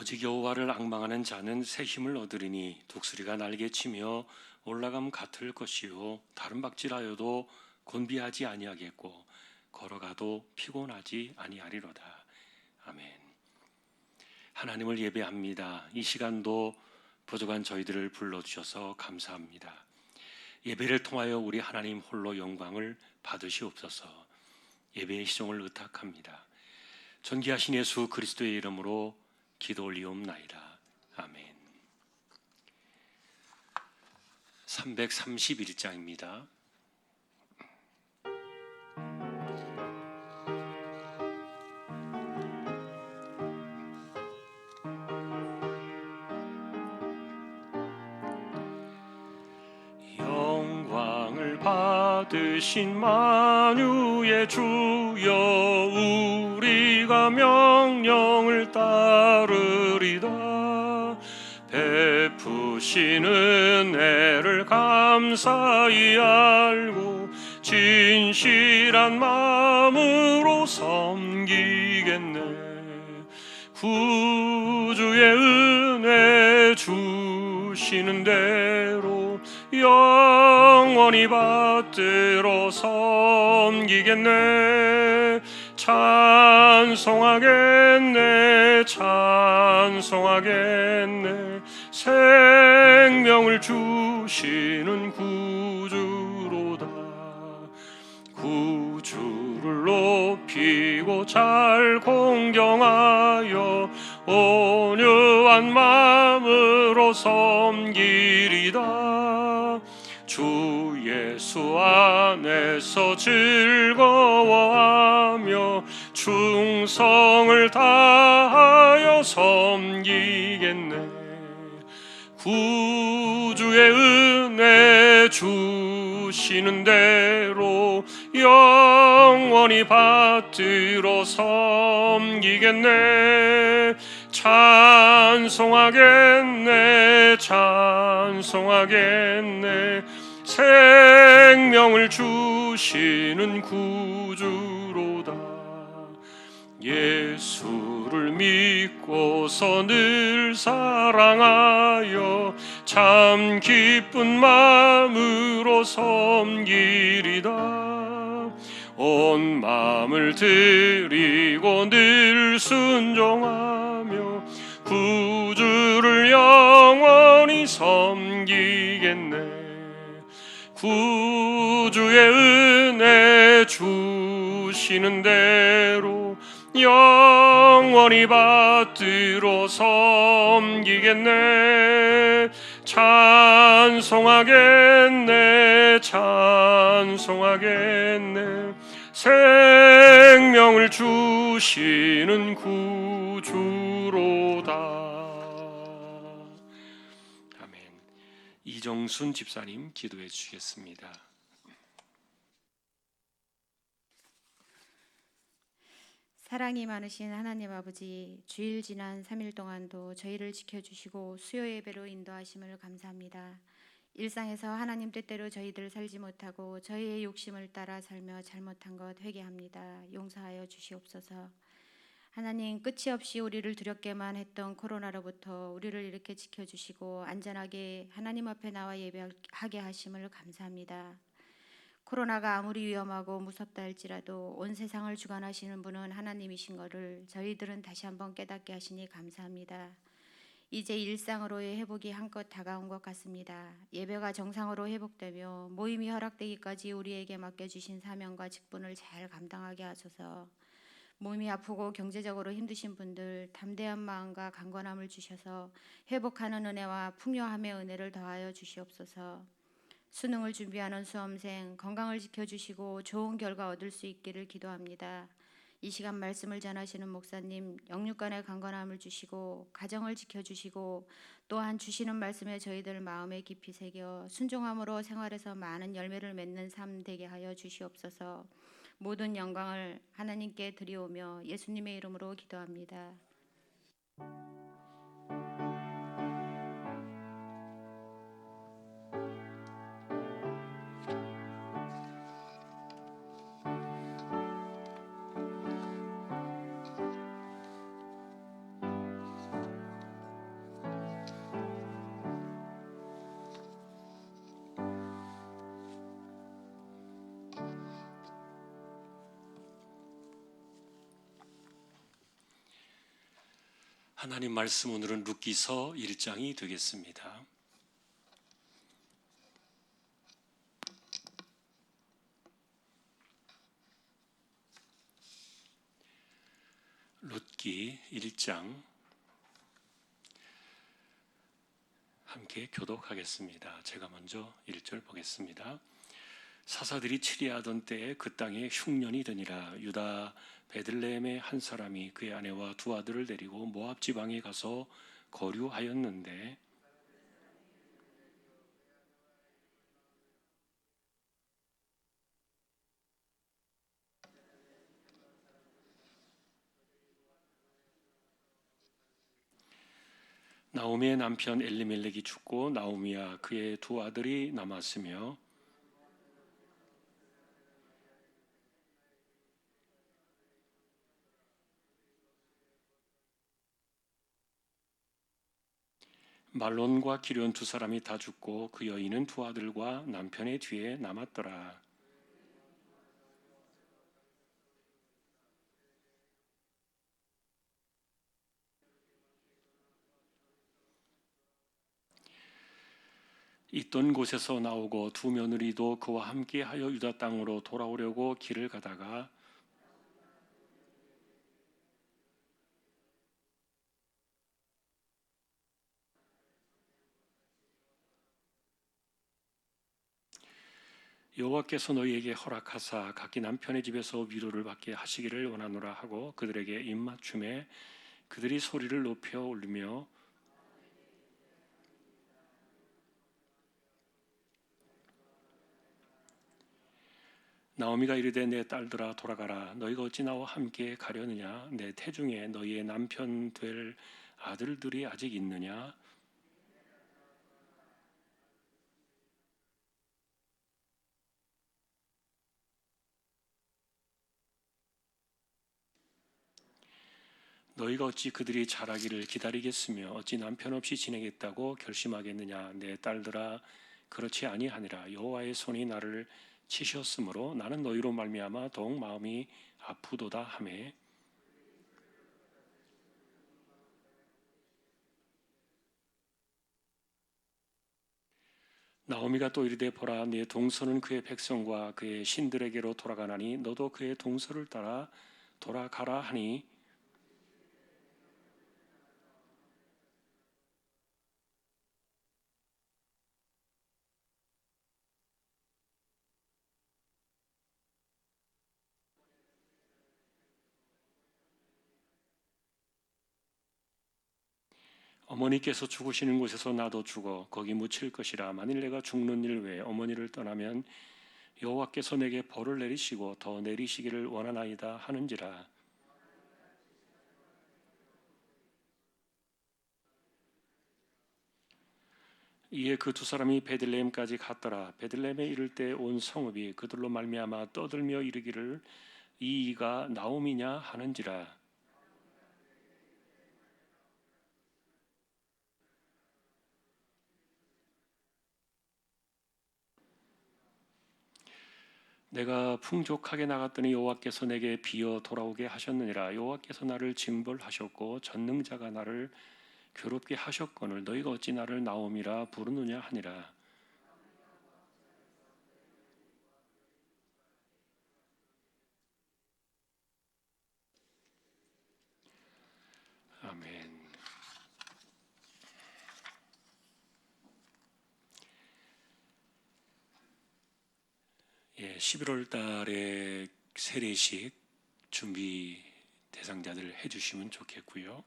오직 여호와를 앙망하는 자는 새 힘을 얻으리니 독수리가 날개치며 올라감 같을 것이요 다른 박질하여도 곤비하지 아니하겠고 걸어가도 피곤하지 아니하리로다. 아멘. 하나님을 예배합니다. 이 시간도 부족한 저희들을 불러주셔서 감사합니다. 예배를 통하여 우리 하나님 홀로 영광을 받으시옵소서. 예배의 시종을 의탁합니다. 존귀하신 예수 그리스도의 이름으로 기도 올리옵나이다. 아멘. 331장입니다. 영광을 받으신 만유의 주여 우리가 명령을 따르리다. 베푸신 은혜를 감사히 알고 진실한 마음으로 섬기겠네. 구주의 은혜 주시는 대로 영원히 받들어 섬기겠네. 찬송하겠네 찬송하겠네. 생명을 주시는 구주로다. 구주를 높이고 잘 공경하여 온유한 마음으로 섬기리다. 주 예수 안에서 즐거워하며 충성을 다하여 섬기겠네. 구주의 은혜 주시는 대로 영원히 받들어 섬기겠네. 찬송하겠네 찬송하겠네. 생명을 주시는 구주로다. 예수를 믿고서 늘 사랑하여 참 기쁜 마음으로 섬기리다. 온 마음을 드리고 늘 순종하며 구주를 영원히 섬기겠네. 구주의 은혜 주시는 대로 영원히 받들어 섬기겠네. 찬송하겠네 찬송하겠네. 생명을 주시는 구주로다. 아멘. 이정순 집사님 기도해 주시겠습니다. 사랑이 많으신 하나님 아버지, 주일 지난 3일 동안도 저희를 지켜주시고 수요 예배로 인도하심을 감사합니다. 일상에서 하나님 뜻대로 저희들 살지 못하고 저희의 욕심을 따라 살며 잘못한 것 회개합니다. 용서하여 주시옵소서. 하나님, 끝이 없이 우리를 두렵게만 했던 코로나로부터 우리를 이렇게 지켜주시고 안전하게 하나님 앞에 나와 예배하게 하심을 감사합니다. 코로나가 아무리 위험하고 무섭다 할지라도 온 세상을 주관하시는 분은 하나님이신 것을 저희들은 다시 한번 깨닫게 하시니 감사합니다. 이제 일상으로의 회복이 한껏 다가온 것 같습니다. 예배가 정상으로 회복되며 모임이 허락되기까지 우리에게 맡겨주신 사명과 직분을 잘 감당하게 하소서. 몸이 아프고 경제적으로 힘드신 분들 담대한 마음과 강건함을 주셔서 회복하는 은혜와 풍요함의 은혜를 더하여 주시옵소서. 수능을 준비하는 수험생 건강을 지켜주시고 좋은 결과 얻을 수 있기를 기도합니다. 이 시간 말씀을 전하시는 목사님 영육간의 강건함을 주시고 가정을 지켜주시고 또한 주시는 말씀에 저희들 마음에 깊이 새겨 순종함으로 생활에서 많은 열매를 맺는 삶 되게 하여 주시옵소서. 모든 영광을 하나님께 드리오며 예수님의 이름으로 기도합니다. 하나님 말씀 오늘은 룻기서 1장이 되겠습니다. 룻기 1장 함께 교독하겠습니다. 제가 먼저 1절 보겠습니다. 사사들이 치리하던 때에 그 땅에 흉년이 드니라. 유다 베들레헴의 한 사람이 그의 아내와 두 아들을 데리고 모압 지방에 가서 거류하였는데 나오미의 남편 엘리멜렉이 죽고 나오미와 그의 두 아들이 남았으며 말론과 기럨 두 사람이 다 죽고 그 여인은 두 아들과 남편의 뒤에 남았더라. 있던 곳에서 나오고 두 며느리도 그와 함께하여 유다 땅으로 돌아오려고 길을 가다가 여호와께서 너희에게 허락하사 각기 남편의 집에서 위로를 받게 하시기를 원하노라 하고 그들에게 입맞춤에 그들이 소리를 높여 올리며 나오미가 이르되 내 딸들아 돌아가라. 너희가 어찌 나와 함께 가려느냐. 내 태중에 너희의 남편 될 아들들이 아직 있느냐. 너희가 어찌 그들이 자라기를 기다리겠으며 어찌 남편 없이 지내겠다고 결심하겠느냐. 내 딸들아 그렇지 아니하니라. 여호와의 손이 나를 치셨으므로 나는 너희로 말미암아 더욱 마음이 아프도다 하매 나오미가 또 이르되 보라 네 동서는 그의 백성과 그의 신들에게로 돌아가나니 너도 그의 동서를 따라 돌아가라 하니 어머니께서 죽으시는 곳에서 나도 죽어 거기 묻힐 것이라. 만일 내가 죽는 일 외에 어머니를 떠나면 여호와께서 내게 벌을 내리시고 더 내리시기를 원하나이다 하는지라. 이에 그 두 사람이 베들레헴까지 갔더라. 베들레헴에 이를 때 온 성읍이 그들로 말미암아 떠들며 이르기를 이 이가 나오미냐 하는지라. 내가 풍족하게 나갔더니 여호와께서 내게 비어 돌아오게 하셨느니라. 여호와께서 나를 징벌하셨고 전능자가 나를 괴롭게 하셨거늘 너희가 어찌 나를 나오미라 부르느냐 하니라. 아멘. 예, 11월 달에 세례식 준비 대상자들 해주시면 좋겠고요.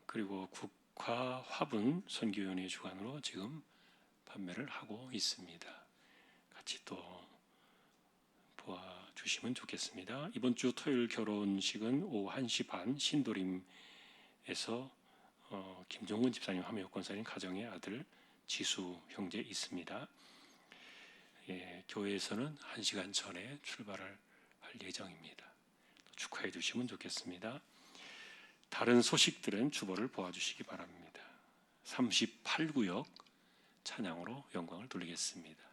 그리고 국화 화분 선교위원회 주관으로 지금 판매를 하고 있습니다. 같이 또 도와주시면 좋겠습니다. 이번 주 토요일 결혼식은 오후 1시 반 신도림에서 김종근 집사님 하며 권사님 가정의 아들 지수 형제 있습니다. 예, 교회에서는 1시간 전에 출발을 할 예정입니다. 축하해 주시면 좋겠습니다. 다른 소식들은 주보를 보아주시기 바랍니다. 38구역 찬양으로 영광을 돌리겠습니다.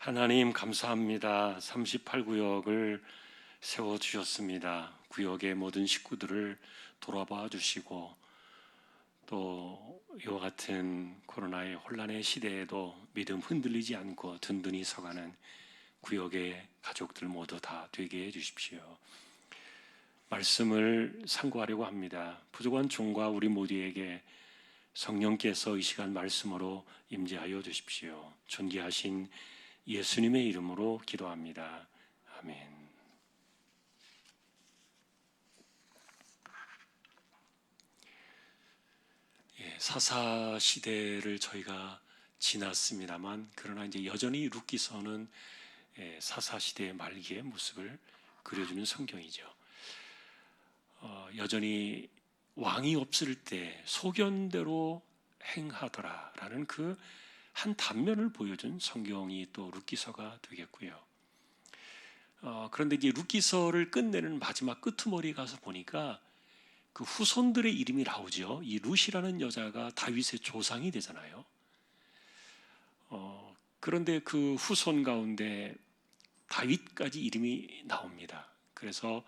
하나님 감사합니다. 38구역을 세워주셨습니다. 구역의 모든 식구들을 돌아봐 주시고 또 이와 같은 코로나의 혼란의 시대에도 믿음 흔들리지 않고 든든히 서가는 구역의 가족들 모두 다 되게 해주십시오. 말씀을 상고하려고 합니다. 부족한 종과 우리 모두에게 성령께서 이 시간 말씀으로 임재하여 주십시오. 존귀하신 예수님의 이름으로 기도합니다. 아멘. 사사 시대를 저희가 지났습니다만 그러나 이제 여전히 룻기서는 사사 시대의 말기의 모습을 그려주는 성경이죠. 여전히 왕이 없을 때 소견대로 행하더라라는 그 한 단면을 보여준 성경이 또 룻기서가 되겠고요. 그런데 이제 룻기서를 끝내는 마지막 끄트머리에 가서 보니까 그 후손들의 이름이 나오죠. 이 룻이라는 여자가 다윗의 조상이 되잖아요. 그런데 그 후손 가운데 다윗까지 이름이 나옵니다. 그래서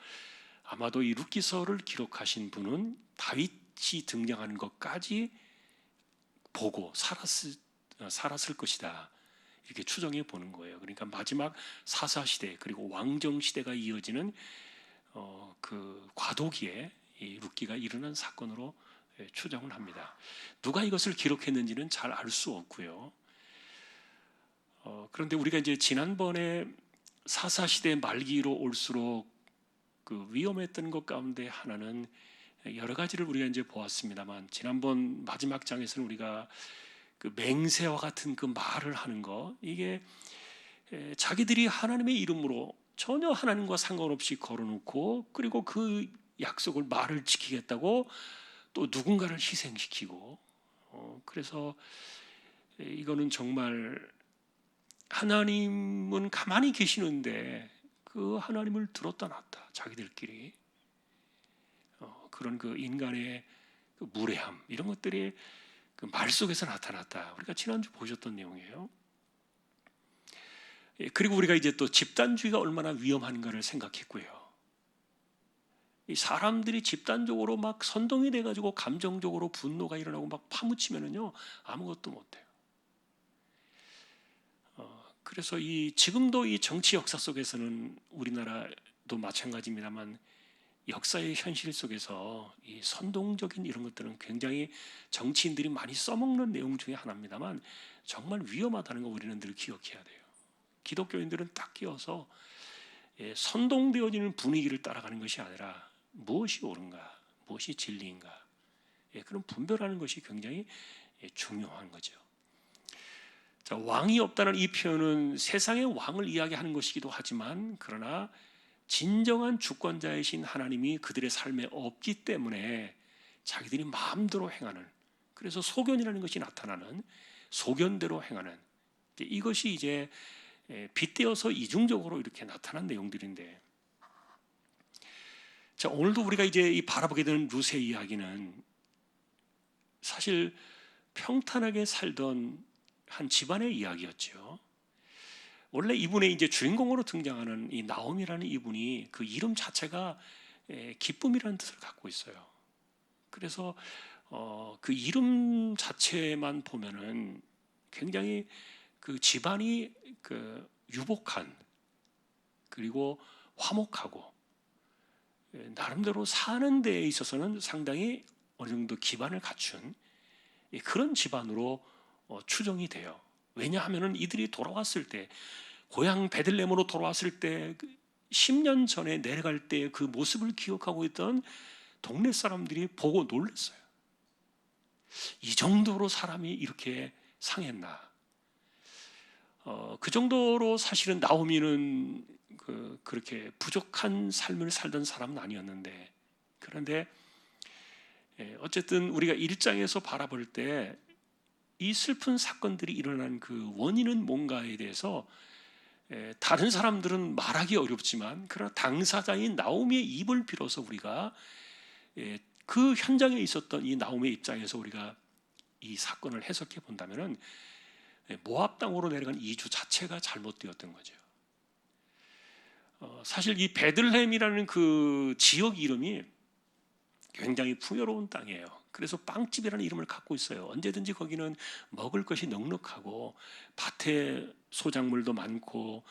아마도 이 룻기서를 기록하신 분은 다윗이 등장하는 것까지 보고 살았을 것이다. 이렇게 추정해 보는 거예요. 그러니까 마지막 사사 시대 그리고 왕정 시대가 이어지는 그 과도기에 이 룻기가 일어난 사건으로 추정을 합니다. 누가 이것을 기록했는지는 잘 알 수 없고요. 그런데 우리가 이제 지난번에 사사 시대 말기로 올수록 그 위험했던 것 가운데 하나는 여러 가지를 우리가 이제 보았습니다만 지난번 마지막 장에서는 우리가 그 맹세와 같은 그 말을 하는 거 이게 자기들이 하나님의 이름으로 전혀 하나님과 상관없이 걸어놓고 그리고 그 약속을 말을 지키겠다고 또 누군가를 희생시키고 그래서 이거는 정말 하나님은 가만히 계시는데 그 하나님을 들었다 놨다 자기들끼리 그런 그 인간의 그 무례함 이런 것들이 그 말 속에서 나타났다. 우리가 지난주 보셨던 내용이에요. 그리고 우리가 이제 또 집단주의가 얼마나 위험한가를 생각했고요. 이 사람들이 집단적으로 막 선동이 돼가지고 감정적으로 분노가 일어나고 막 파묻히면은요 아무것도 못해요. 그래서 지금도 이 정치 역사 속에서는 우리나라도 마찬가지입니다만 역사의 현실 속에서 이 선동적인 이런 것들은 굉장히 정치인들이 많이 써먹는 내용 중에 하나입니다만 정말 위험하다는 거 우리는 늘 기억해야 돼요. 기독교인들은 딱 끼어서 선동되어지는 분위기를 따라가는 것이 아니라 무엇이 옳은가, 무엇이 진리인가 그런 분별하는 것이 굉장히 중요한 거죠. 자, 왕이 없다는 이 표현은 세상의 왕을 이야기하는 것이기도 하지만 그러나 진정한 주권자이신 하나님이 그들의 삶에 없기 때문에 자기들이 마음대로 행하는 그래서 소견이라는 것이 나타나는 소견대로 행하는 이것이 이제 빗대어서 이중적으로 이렇게 나타난 내용들인데 자, 오늘도 우리가 이제 이 바라보게 되는 룻의 이야기는 사실 평탄하게 살던 한 집안의 이야기였죠. 원래 이분의 이제 주인공으로 등장하는 이 나옴이라는 이분이 그 이름 자체가 기쁨이라는 뜻을 갖고 있어요. 그래서 그 이름 자체만 보면은 굉장히 그 집안이 그 유복한 그리고 화목하고 나름대로 사는 데에 있어서는 상당히 어느 정도 기반을 갖춘 그런 집안으로 추정이 돼요. 왜냐하면은 이들이 돌아왔을 때 고향 베들레헴으로 돌아왔을 때 10년 전에 내려갈 때 그 모습을 기억하고 있던 동네 사람들이 보고 놀랐어요. 이 정도로 사람이 이렇게 상했나? 그 정도로 사실은 나오미는 그렇게 부족한 삶을 살던 사람은 아니었는데 그런데 어쨌든 우리가 1장에서 바라볼 때 이 슬픈 사건들이 일어난 그 원인은 뭔가에 대해서 다른 사람들은 말하기 어렵지만 그러나 당사자인 나오미의 입을 빌어서 우리가 그 현장에 있었던 이 나오미의 입장에서 우리가 이 사건을 해석해 본다면은 모압 땅으로 내려간 이주 자체가 잘못되었던 거죠. 사실 이 베들레헴이라는 그 지역 이름이 굉장히 풍요로운 땅이에요. 그래서 빵집이라는 이름을 갖고 있어요. 언제든지 거기는 먹을 것이 넉넉하고 밭에 소작물도 많고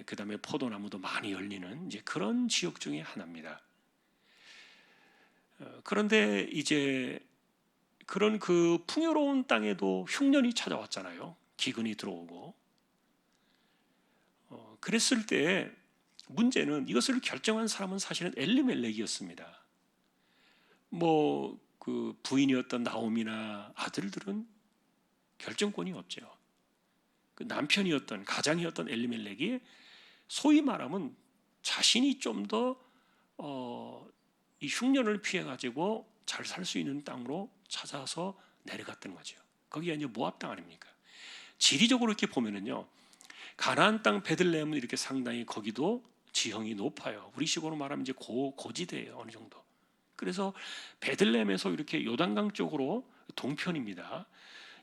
그다음에 포도나무도 많이 열리는 이제 그런 지역 중에 하나입니다. 그런데 이제 그런 그 풍요로운 땅에도 흉년이 찾아왔잖아요. 기근이 들어오고. 그랬을 때 문제는 이것을 결정한 사람은 사실은 엘리멜렉이었습니다. 그 부인이었던 나오미나 아들들은 결정권이 없죠. 그 남편이었던 가장이었던 엘리멜렉이 소위 말하면 자신이 좀 더 이 흉년을 피해 가지고 잘 살 수 있는 땅으로 찾아서 내려갔던 거죠. 거기가 이제 모압 땅 아닙니까? 지리적으로 이렇게 보면은요, 가나안 땅 베들레헴은 이렇게 상당히 거기도 지형이 높아요. 우리식으로 말하면 이제 고지대예요, 어느 정도. 그래서 베들레헴에서 이렇게 요단강 쪽으로 동편입니다.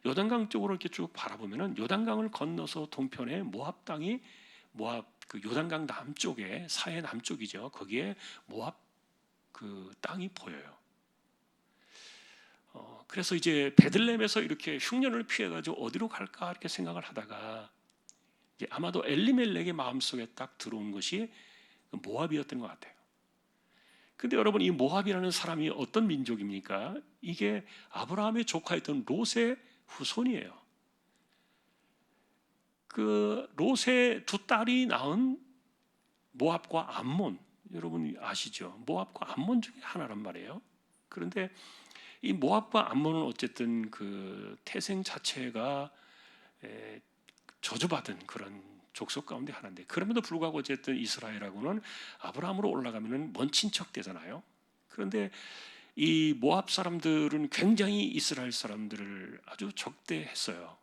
요단강 쪽으로 이렇게 쭉 바라보면은 요단강을 건너서 동편에 모압 땅이 모압 그 요단강 남쪽에 사해 남쪽이죠. 거기에 모압 그 땅이 보여요. 그래서 이제 베들레헴에서 이렇게 흉년을 피해가지고 어디로 갈까 이렇게 생각을 하다가 이제 아마도 엘리멜렉의 마음속에 딱 들어온 것이 모압이었던 것 같아요. 근데 여러분, 이 모압이라는 사람이 어떤 민족입니까? 이게 아브라함의 조카였던 롯의 후손이에요. 그 롯의 두 딸이 낳은 모압과 암몬, 여러분 아시죠? 모압과 암몬 중에 하나란 말이에요. 그런데 이 모압과 암몬은 어쨌든 그 태생 자체가 저주받은 그런 족속 가운데 하나인데, 그럼에도 불구하고 어쨌든 이스라엘하고는 아브라함으로 올라가면은 먼 친척 되잖아요. 그런데 이 모압 사람들은 굉장히 이스라엘 사람들을 아주 적대했어요.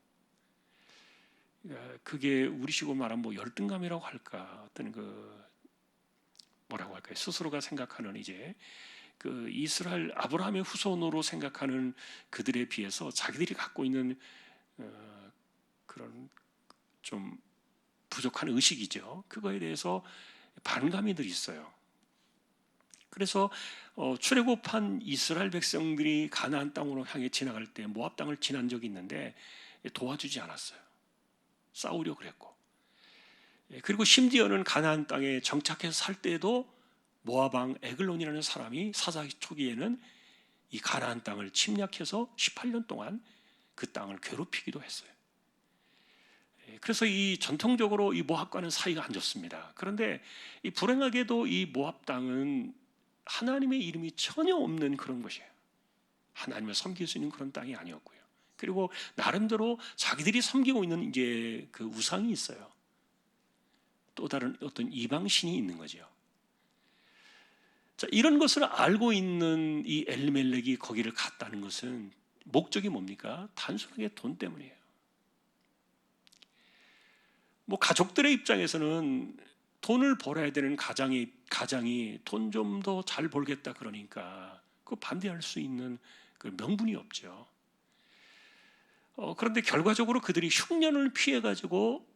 그게 우리식으로 말하면 뭐 열등감이라고 할까, 어떤 그 뭐라고 할까요? 스스로가 생각하는 이제 그 이스라엘 아브라함의 후손으로 생각하는 그들에 비해서 자기들이 갖고 있는 그런 좀 부족한 의식이죠. 그거에 대해서 반감이 늘 있어요. 그래서 출애굽한 이스라엘 백성들이 가나안 땅으로 향해 지나갈 때 모압 땅을 지난 적이 있는데 도와주지 않았어요. 싸우려 그랬고, 그리고 심지어는 가나안 땅에 정착해서 살 때도 모압 왕 에글론이라는 사람이 사사기 초기에는 이 가나안 땅을 침략해서 18년 동안 그 땅을 괴롭히기도 했어요. 그래서 이 전통적으로 이 모압과는 사이가 안 좋습니다. 그런데 이 불행하게도 이 모압 땅은 하나님의 이름이 전혀 없는 그런 곳이에요. 하나님을 섬길 수 있는 그런 땅이 아니었고요. 그리고 나름대로 자기들이 섬기고 있는 이제 그 우상이 있어요. 또 다른 어떤 이방신이 있는 거죠. 자, 이런 것을 알고 있는 이 엘리멜렉이 거기를 갔다는 것은 목적이 뭡니까? 단순하게 돈 때문이에요. 뭐 가족들의 입장에서는 돈을 벌어야 되는 가장이 돈 좀 더 잘 벌겠다 그러니까 그 반대할 수 있는 그 명분이 없죠. 그런데 결과적으로 그들이 흉년을 피해 가지고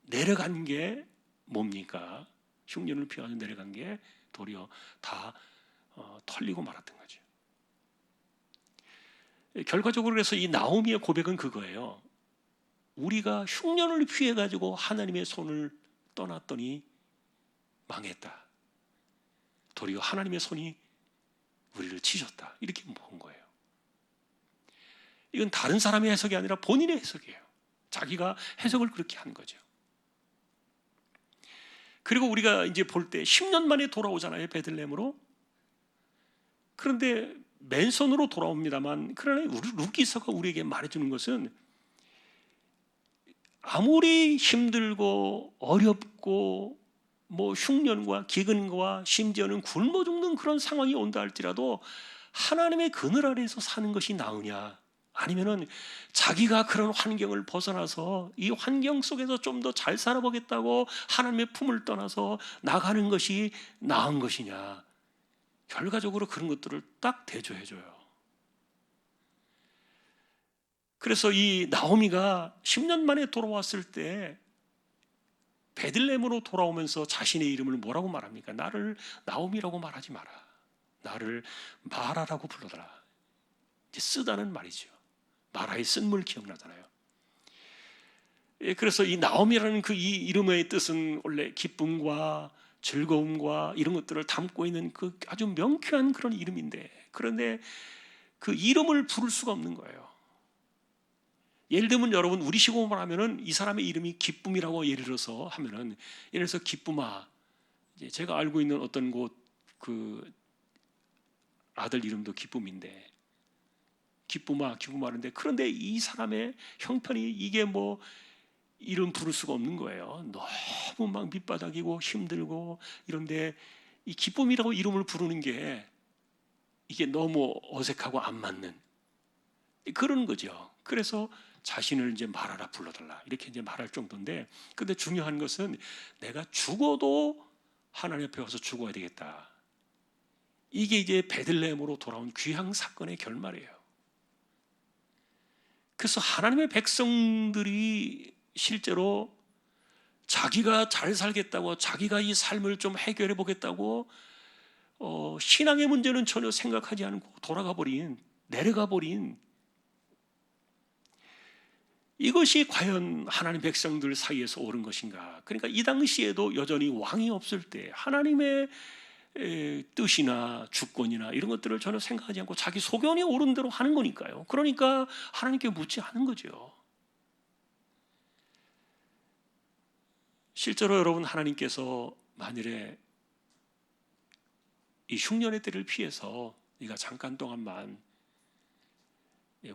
내려간 게 뭡니까? 흉년을 피해서 내려간 게 도리어 다 털리고 말았던 거죠. 결과적으로 그래서 이 나오미의 고백은 그거예요. 우리가 흉년을 피해 가지고 하나님의 손을 떠났더니 망했다. 도리어 하나님의 손이 우리를 치셨다. 이렇게 본 거예요. 이건 다른 사람의 해석이 아니라 본인의 해석이에요. 자기가 해석을 그렇게 한 거죠. 그리고 우리가 이제 볼 때 10년 만에 돌아오잖아요, 베들레헴으로. 그런데 맨손으로 돌아옵니다만, 그러나 루키서가 우리에게 말해주는 것은 아무리 힘들고 어렵고 뭐 흉년과 기근과 심지어는 굶어 죽는 그런 상황이 온다 할지라도 하나님의 그늘 아래에서 사는 것이 나으냐, 아니면은 자기가 그런 환경을 벗어나서 이 환경 속에서 좀 더 잘 살아보겠다고 하나님의 품을 떠나서 나가는 것이 나은 것이냐, 결과적으로 그런 것들을 딱 대조해줘요. 그래서 이 나오미가 10년 만에 돌아왔을 때 베들레헴으로 돌아오면서 자신의 이름을 뭐라고 말합니까? 나를 나오미라고 말하지 마라. 나를 마라라고 불러더라. 이제 쓰다는 말이죠. 마라의 쓴물 기억나잖아요. 그래서 이 나오미라는 그 이 이름의 뜻은 원래 기쁨과 즐거움과 이런 것들을 담고 있는 그 아주 명쾌한 그런 이름인데, 그런데 그 이름을 부를 수가 없는 거예요. 예를 들면 여러분 우리식으로 말하면은 이 사람의 이름이 기쁨이라고 예를 들어서 하면은, 예를 들어서 기쁨아, 이제 제가 알고 있는 어떤 곳 그 아들 이름도 기쁨인데, 기쁨아 하는데, 그런데 이 사람의 형편이 이게 뭐 이름 부를 수가 없는 거예요. 너무 막 밑바닥이고 힘들고 이런데 이 기쁨이라고 이름을 부르는 게 이게 너무 어색하고 안 맞는 그런 거죠. 그래서 자신을 이제 말하라 불러달라 이렇게 이제 말할 정도인데, 근데 중요한 것은 내가 죽어도 하나님 앞에 와서 죽어야 되겠다. 이게 이제 베들레헴으로 돌아온 귀향 사건의 결말이에요. 그래서 하나님의 백성들이 실제로 자기가 잘 살겠다고, 자기가 이 삶을 좀 해결해 보겠다고 신앙의 문제는 전혀 생각하지 않고 내려가 버린 이것이 과연 하나님 백성들 사이에서 옳은 것인가? 그러니까 이 당시에도 여전히 왕이 없을 때 하나님의 뜻이나 주권이나 이런 것들을 전혀 생각하지 않고 자기 소견이 옳은 대로 하는 거니까요. 그러니까 하나님께 묻지 않은 거죠. 실제로 여러분, 하나님께서 만일에 이 흉년의 때를 피해서 네가 잠깐 동안만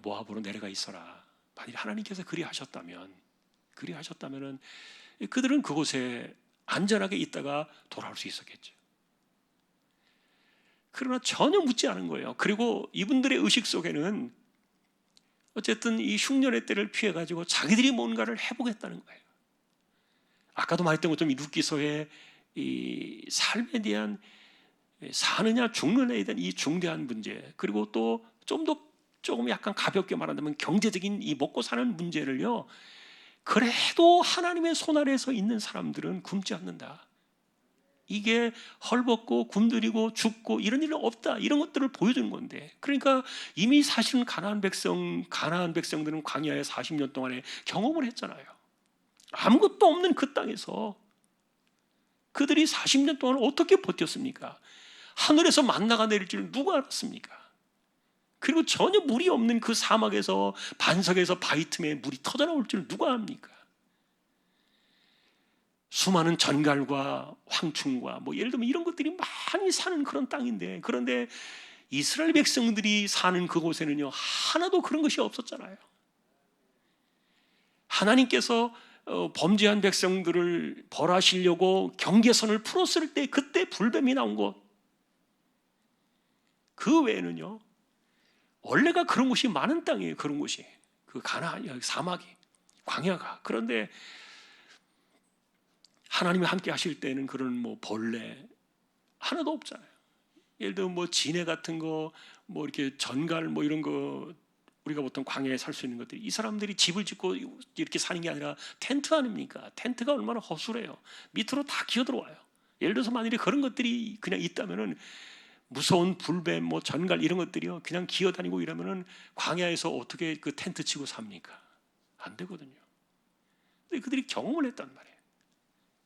모압으로 내려가 있어라, 만일 하나님께서 그리하셨다면은 그들은 그곳에 안전하게 있다가 돌아올 수 있었겠죠. 그러나 전혀 묻지 않은 거예요. 그리고 이분들의 의식 속에는 어쨌든 이 흉년의 때를 피해 가지고 자기들이 뭔가를 해보겠다는 거예요. 아까도 말했던 것처럼 이 룻기서의 이 삶에 대한, 사느냐 죽느냐에 대한 이 중대한 문제, 그리고 또 조금 약간 가볍게 말한다면 경제적인 이 먹고 사는 문제를요, 그래도 하나님의 손 아래에서 있는 사람들은 굶지 않는다. 이게 헐벗고 굶주리고 죽고 이런 일은 없다, 이런 것들을 보여주는 건데, 그러니까 이미 사실은 가나안 백성들은 광야에 40년 동안에 경험을 했잖아요. 아무것도 없는 그 땅에서 그들이 40년 동안 어떻게 버텼습니까? 하늘에서 만나가 내릴 줄 누가 알았습니까? 그리고 전혀 물이 없는 그 사막에서 반석에서 바위 틈에 물이 터져나올 줄 누가 압니까? 수많은 전갈과 황충과 뭐 예를 들면 이런 것들이 많이 사는 그런 땅인데, 그런데 이스라엘 백성들이 사는 그곳에는요 하나도 그런 것이 없었잖아요. 하나님께서 범죄한 백성들을 벌하시려고 경계선을 풀었을 때 그때 불뱀이 나온 곳, 그 외에는요 원래가 그런 곳이 많은 땅이에요. 그런 곳이 그 가나안 사막이, 광야가. 그런데 하나님이 함께 하실 때는 그런 뭐 벌레 하나도 없잖아요. 예를 들면 뭐 진해 같은 거, 뭐 이렇게 전갈 뭐 이런 거, 우리가 보통 광야에 살 수 있는 것들이, 이 사람들이 집을 짓고 이렇게 사는 게 아니라 텐트 아닙니까? 텐트가 얼마나 허술해요. 밑으로 다 기어 들어와요. 예를 들어서 만일에 그런 것들이 그냥 있다면은, 무서운 불뱀, 뭐 전갈 이런 것들이요 그냥 기어다니고 이러면은 광야에서 어떻게 그 텐트 치고 삽니까? 안 되거든요. 근데 그들이 경험을 했단 말이에요.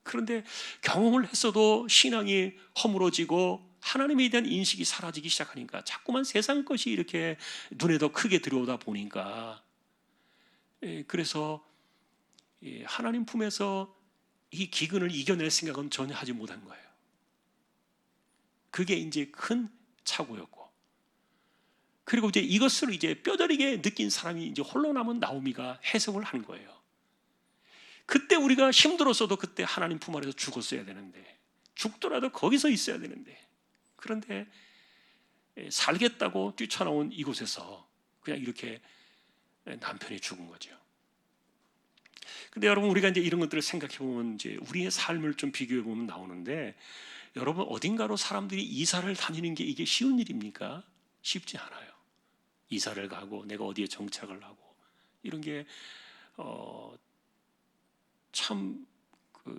그런데 경험을 했어도 신앙이 허물어지고 하나님에 대한 인식이 사라지기 시작하니까 자꾸만 세상 것이 이렇게 눈에 더 크게 들어오다 보니까, 그래서 하나님 품에서 이 기근을 이겨낼 생각은 전혀 하지 못한 거예요. 그게 이제 큰 착오였고, 그리고 이제 이것을 이제 뼈저리게 느낀 사람이 이제 홀로 남은 나오미가 해석을 한 거예요. 그때 우리가 힘들었어도 그때 하나님 품 아래서 죽었어야 되는데, 죽더라도 거기서 있어야 되는데, 그런데 살겠다고 뛰쳐나온 이곳에서 그냥 이렇게 남편이 죽은 거죠. 근데 여러분, 우리가 이제 이런 것들을 생각해 보면 이제 우리의 삶을 좀 비교해 보면 나오는데, 여러분 어딘가로 사람들이 이사를 다니는 게 이게 쉬운 일입니까? 쉽지 않아요. 이사를 가고 내가 어디에 정착을 하고 이런 게 참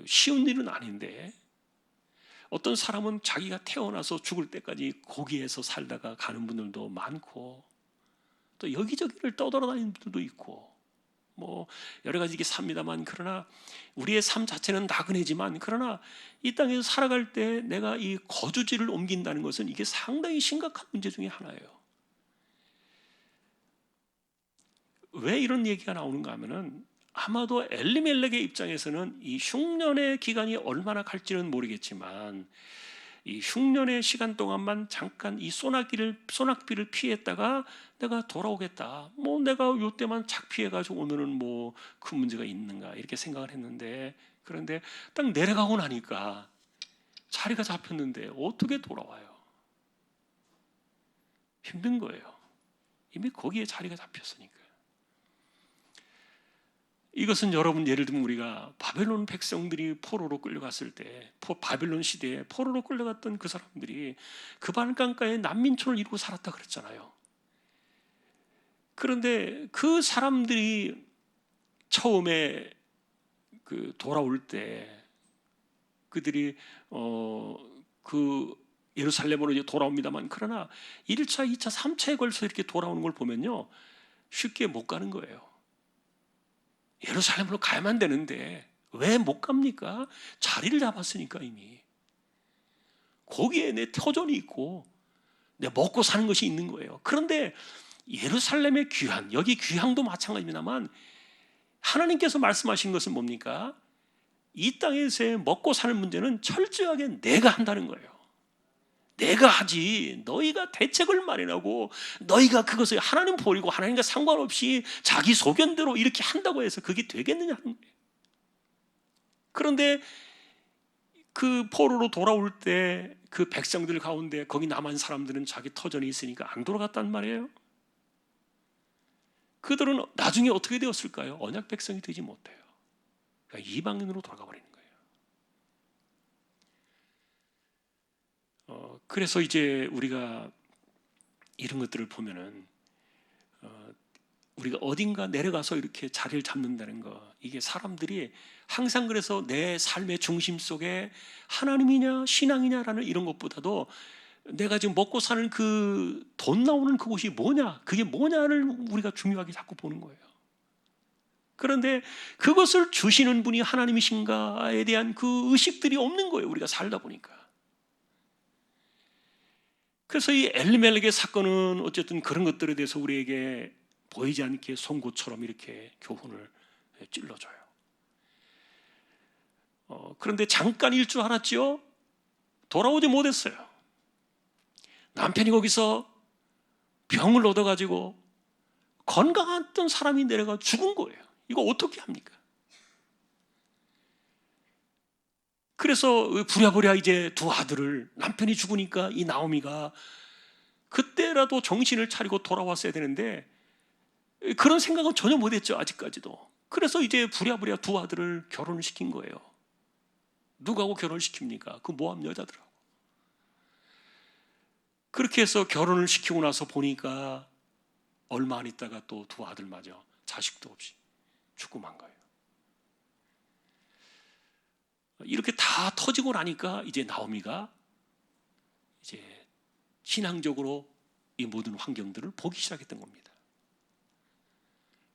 쉬운 일은 아닌데, 어떤 사람은 자기가 태어나서 죽을 때까지 거기에서 살다가 가는 분들도 많고, 또 여기저기를 떠돌아다니는 분들도 있고, 뭐 여러 가지 이게 삽니다만, 그러나 우리의 삶 자체는 나그네지만, 그러나 이 땅에서 살아갈 때 내가 이 거주지를 옮긴다는 것은 이게 상당히 심각한 문제 중에 하나예요. 왜 이런 얘기가 나오는가 하면은, 아마도 엘리멜렉의 입장에서는 이 흉년의 기간이 얼마나 갈지는 모르겠지만, 이 흉년의 시간 동안만 잠깐 이 소낙비를 피했다가 내가 돌아오겠다, 뭐 내가 요때만 착피해가지고 오면은 뭐 큰 문제가 있는가, 이렇게 생각을 했는데, 그런데 딱 내려가고 나니까 자리가 잡혔는데 어떻게 돌아와요? 힘든 거예요. 이미 거기에 자리가 잡혔으니까. 이것은 여러분, 예를 들면 우리가 바벨론 백성들이 포로로 끌려갔을 때, 바벨론 시대에 포로로 끌려갔던 그 사람들이 그발강가에 난민촌을 이루고 살았다 그랬잖아요. 그런데 그 사람들이 처음에 돌아올 때, 그들이 예루살렘으로 이제 돌아옵니다만, 그러나 1차, 2차, 3차에 걸쳐서 이렇게 돌아오는 걸 보면요, 쉽게 못 가는 거예요. 예루살렘으로 가야만 되는데 왜 못 갑니까? 자리를 잡았으니까. 이미 거기에 내 터전이 있고 내 먹고 사는 것이 있는 거예요. 그런데 예루살렘의 귀환, 여기 귀향도 마찬가지입니다만, 하나님께서 말씀하신 것은 뭡니까? 이 땅에서의 먹고 사는 문제는 철저하게 내가 한다는 거예요. 내가 하지, 너희가 대책을 마련하고 너희가 그것을 하나님 버리고 하나님과 상관없이 자기 소견대로 이렇게 한다고 해서 그게 되겠느냐 하는 거예요. 그런데 그 포로로 돌아올 때 그 백성들 가운데 거기 남은 사람들은 자기 터전이 있으니까 안 돌아갔단 말이에요. 그들은 나중에 어떻게 되었을까요? 언약 백성이 되지 못해요. 그러니까 이방인으로 돌아가 버리는 거예요. 그래서 이제 우리가 이런 것들을 보면은 우리가 어딘가 내려가서 이렇게 자리를 잡는다는 거, 이게 사람들이 항상, 그래서 내 삶의 중심 속에 하나님이냐 신앙이냐라는 이런 것보다도 내가 지금 먹고 사는 그 돈 나오는 그곳이 뭐냐, 그게 뭐냐를 우리가 중요하게 자꾸 보는 거예요. 그런데 그것을 주시는 분이 하나님이신가에 대한 그 의식들이 없는 거예요, 우리가 살다 보니까. 그래서 이 엘리멜렉의 사건은 어쨌든 그런 것들에 대해서 우리에게 보이지 않게 송곳처럼 이렇게 교훈을 찔러줘요. 그런데 잠깐일 줄 알았지요? 돌아오지 못했어요. 남편이 거기서 병을 얻어가지고 건강했던 사람이 내려가 죽은 거예요. 이거 어떻게 합니까? 그래서 부랴부랴 이제 두 아들을, 남편이 죽으니까 이 나오미가 그때라도 정신을 차리고 돌아왔어야 되는데 그런 생각은 전혀 못했죠, 아직까지도. 그래서 이제 부랴부랴 두 아들을 결혼을 시킨 거예요. 누구하고 결혼을 시킵니까? 그 모함 여자들하고. 그렇게 해서 결혼을 시키고 나서 보니까 얼마 안 있다가 또 두 아들마저 자식도 없이 죽고 만 거예요. 이렇게 다 터지고 나니까 이제 나오미가 이제 신앙적으로 이 모든 환경들을 보기 시작했던 겁니다.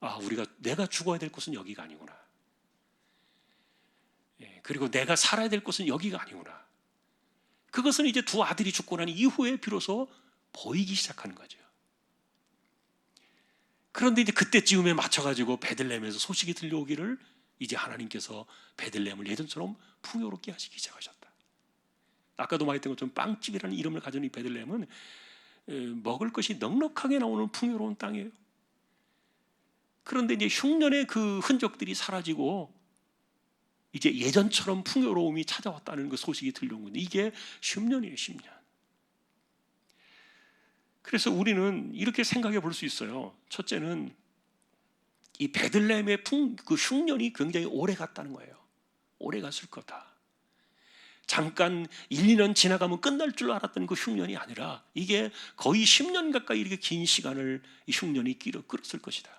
아, 내가 죽어야 될 곳은 여기가 아니구나. 그리고 내가 살아야 될 곳은 여기가 아니구나. 그것은 이제 두 아들이 죽고 난 이후에 비로소 보이기 시작하는 거죠. 그런데 이제 그때쯤에 맞춰가지고 베들레헴에서 소식이 들려오기를, 이제 하나님께서 베들레헴을 예전처럼 풍요롭게 하시기 시작하셨다. 아까도 말했던 것처럼 빵집이라는 이름을 가진 이 베들레헴은 먹을 것이 넉넉하게 나오는 풍요로운 땅이에요. 그런데 이제 흉년의 그 흔적들이 사라지고 이제 예전처럼 풍요로움이 찾아왔다는 그 소식이 들려온 건데, 이게 10년이에요, 10년. 그래서 우리는 이렇게 생각해 볼 수 있어요. 첫째는 이 베들레헴의 그 흉년이 굉장히 오래 갔다는 거예요. 오래 갔을 거다. 잠깐 1, 2년 지나가면 끝날 줄 알았던 그 흉년이 아니라 이게 거의 10년 가까이 이렇게 긴 시간을 이 흉년이 끌었을 것이다.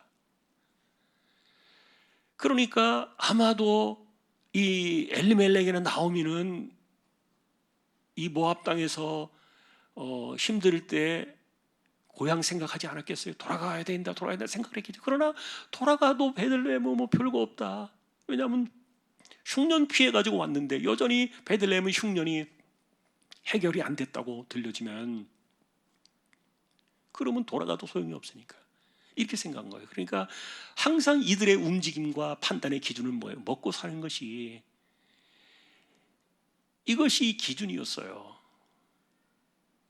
그러니까 아마도 이 엘리멜렉이나 나오미는 이 모압 땅에서 힘들 때 고향 생각하지 않았겠어요? 돌아가야 된다, 돌아가야 된다 생각을 했겠죠. 그러나 돌아가도 베들레헴은 뭐 별거 없다. 왜냐하면 흉년 피해 가지고 왔는데 여전히 베들레헴의 흉년이 해결이 안 됐다고 들려지면 그러면 돌아가도 소용이 없으니까 이렇게 생각한 거예요. 그러니까 항상 이들의 움직임과 판단의 기준은 뭐예요? 먹고 사는 것이, 이것이 기준이었어요.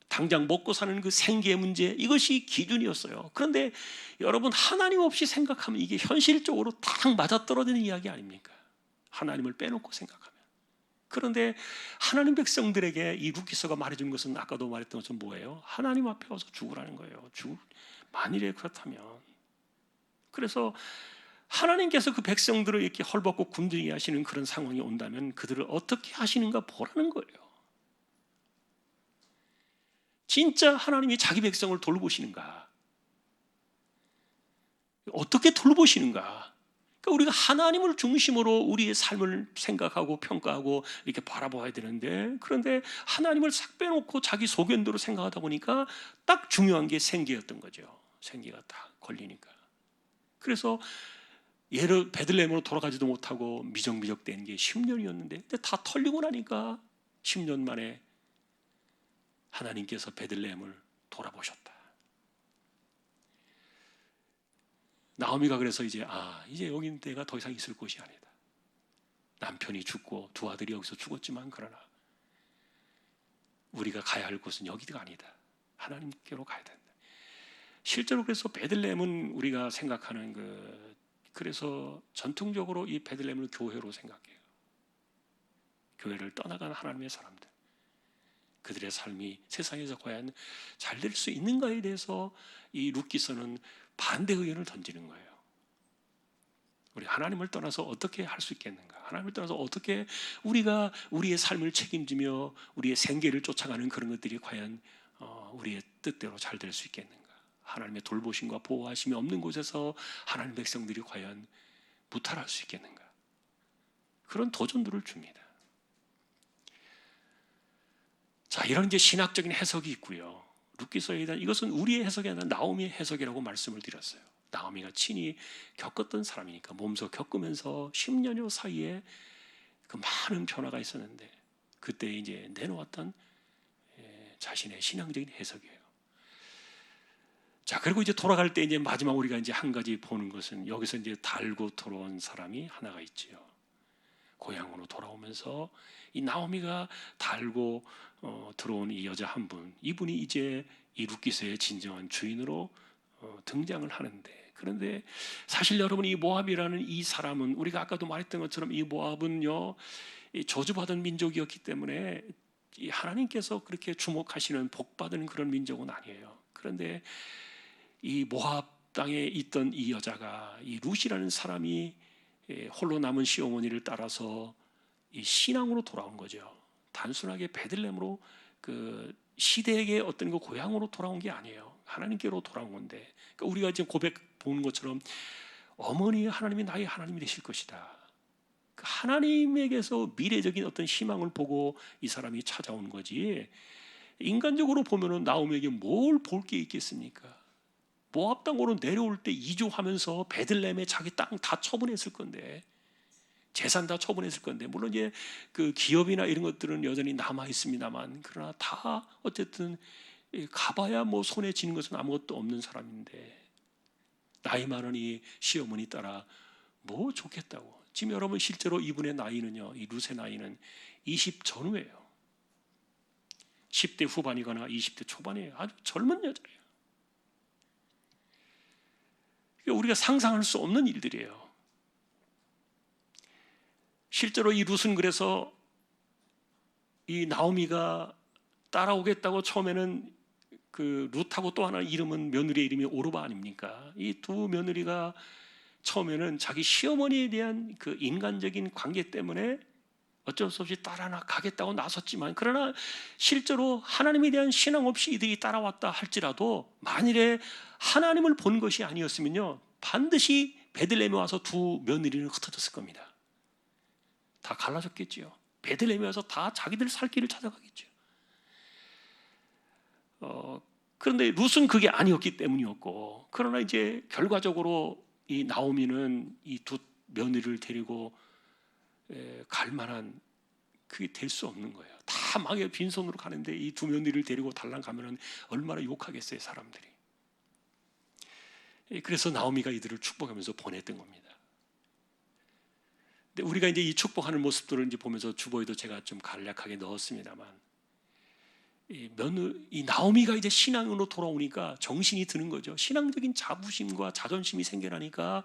당장 먹고 사는 그 생계의 문제, 이것이 기준이었어요. 그런데 여러분, 하나님 없이 생각하면 이게 현실적으로 딱 맞아떨어지는 이야기 아닙니까? 하나님을 빼놓고 생각하면. 그런데 하나님 백성들에게 이 룻기서가 말해준 것은 아까도 말했던 것은 뭐예요? 하나님 앞에 와서 죽으라는 거예요. 만일에 그렇다면. 그래서 하나님께서 그 백성들을 이렇게 헐벗고 굶주리게 하시는 그런 상황이 온다면 그들을 어떻게 하시는가 보라는 거예요. 진짜 하나님이 자기 백성을 돌보시는가? 어떻게 돌보시는가? 그러니까 우리가 하나님을 중심으로 우리의 삶을 생각하고 평가하고 이렇게 바라봐야 되는데, 그런데 하나님을 싹 빼놓고 자기 소견대로 생각하다 보니까 딱 중요한 게 생계였던 거죠. 생계가 딱 걸리니까. 그래서 예를 베들레헴으로 돌아가지도 못하고 미적미적 된 게 10년이었는데 근데 다 털리고 나니까 10년 만에 하나님께서 베들레헴을 돌아보셨다. 나오미가 그래서 이제 여긴 내가 더 이상 있을 곳이 아니다. 남편이 죽고 두 아들이 여기서 죽었지만 그러나 우리가 가야 할 곳은 여기가 아니다. 하나님께로 가야 된다. 실제로 그래서 베들레헴은 우리가 생각하는 그래서 전통적으로 이 베들레헴을 교회로 생각해요. 교회를 떠나간 하나님의 사람들, 그들의 삶이 세상에서 과연 잘 될 수 있는가에 대해서 이 룻기서는 반대 의견을 던지는 거예요. 우리 하나님을 떠나서 어떻게 할 수 있겠는가? 하나님을 떠나서 어떻게 우리가 우리의 삶을 책임지며 우리의 생계를 쫓아가는 그런 것들이 과연 우리의 뜻대로 잘 될 수 있겠는가? 하나님의 돌보심과 보호하심이 없는 곳에서 하나님 백성들이 과연 무탈할 수 있겠는가? 그런 도전들을 줍니다. 자, 이런 이제 신학적인 해석이 있고요. 룻기서에 대한 이것은 우리의 해석이 아니라 나오미의 해석이라고 말씀을 드렸어요. 나오미가 친히 겪었던 사람이니까 몸소 겪으면서 10년여 사이에 그 많은 변화가 있었는데 그때 이제 내놓았던 자신의 신앙적인 해석이에요. 자, 그리고 이제 돌아갈 때 이제 마지막 우리가 이제 한 가지 보는 것은 여기서 이제 달고 돌아온 사람이 하나가 있지요. 고향으로 돌아오면서 이 나오미가 달고 들어온 이 여자 한 분, 이분이 이제 이 룻기서의 진정한 주인으로 등장을 하는데, 그런데 사실 여러분, 이 모압이라는 이 사람은 우리가 아까도 말했던 것처럼 이 모압은요, 이 저주받은 민족이었기 때문에 이 하나님께서 그렇게 주목하시는 복받은 그런 민족은 아니에요. 그런데 이 모압 땅에 있던 이 여자가, 이 룻이라는 사람이 홀로 남은 시어머니를 따라서 이 신앙으로 돌아온 거죠. 단순하게 베들레헴으로 그 시대의 어떤 그 고향으로 돌아온 게 아니에요. 하나님께로 돌아온 건데, 그러니까 우리가 지금 고백 보는 것처럼 어머니 하나님이 나의 하나님이 되실 것이다. 그 하나님에게서 미래적인 어떤 희망을 보고 이 사람이 찾아온 거지. 인간적으로 보면은 나오미에게 뭘 볼 게 있겠습니까? 모압 땅으로 내려올 때 이주하면서 베들레헴에 자기 땅 다 처분했을 건데, 재산 다 처분했을 건데, 물론 이제 그 기업이나 이런 것들은 여전히 남아 있습니다만, 그러나 다 어쨌든 가봐야 뭐 손에 쥐는 것은 아무것도 없는 사람인데, 나이 많은 이 시어머니 따라 뭐 좋겠다고. 지금 여러분 실제로 이분의 나이는요, 이 룻의 나이는 20 전후예요. 10대 후반이거나 20대 초반이에요. 아주 젊은 여자예요. 우리가 상상할 수 없는 일들이에요. 실제로 이 룻은 그래서 이 나오미가 따라오겠다고 처음에는 그 룻하고 또 하나 이름은 며느리의 이름이 오르바 아닙니까? 이 두 며느리가 처음에는 자기 시어머니에 대한 그 인간적인 관계 때문에 어쩔 수 없이 따라 가겠다고 나섰지만, 그러나 실제로 하나님에 대한 신앙 없이 이들이 따라왔다 할지라도 만일에 하나님을 본 것이 아니었으면요, 반드시 베들레헴에 와서 두 며느리는 흩어졌을 겁니다. 다 갈라졌겠지요. 베들레헴에 와서 다 자기들 살 길을 찾아가겠죠. 그런데 룻은 그게 아니었기 때문이었고, 그러나 이제 결과적으로 이 나오미는 이 두 며느리를 데리고 갈 만한 그게 될 수 없는 거예요. 다 막에 빈손으로 가는데 이 두 며느리를 데리고 달랑 가면은 얼마나 욕하겠어요, 사람들이. 그래서 나오미가 이들을 축복하면서 보냈던 겁니다. 근데 우리가 이제 이 축복하는 모습들을 이제 보면서 주보에도 제가 좀 간략하게 넣었습니다만, 이 나오미가 이제 신앙으로 돌아오니까 정신이 드는 거죠. 신앙적인 자부심과 자존심이 생겨나니까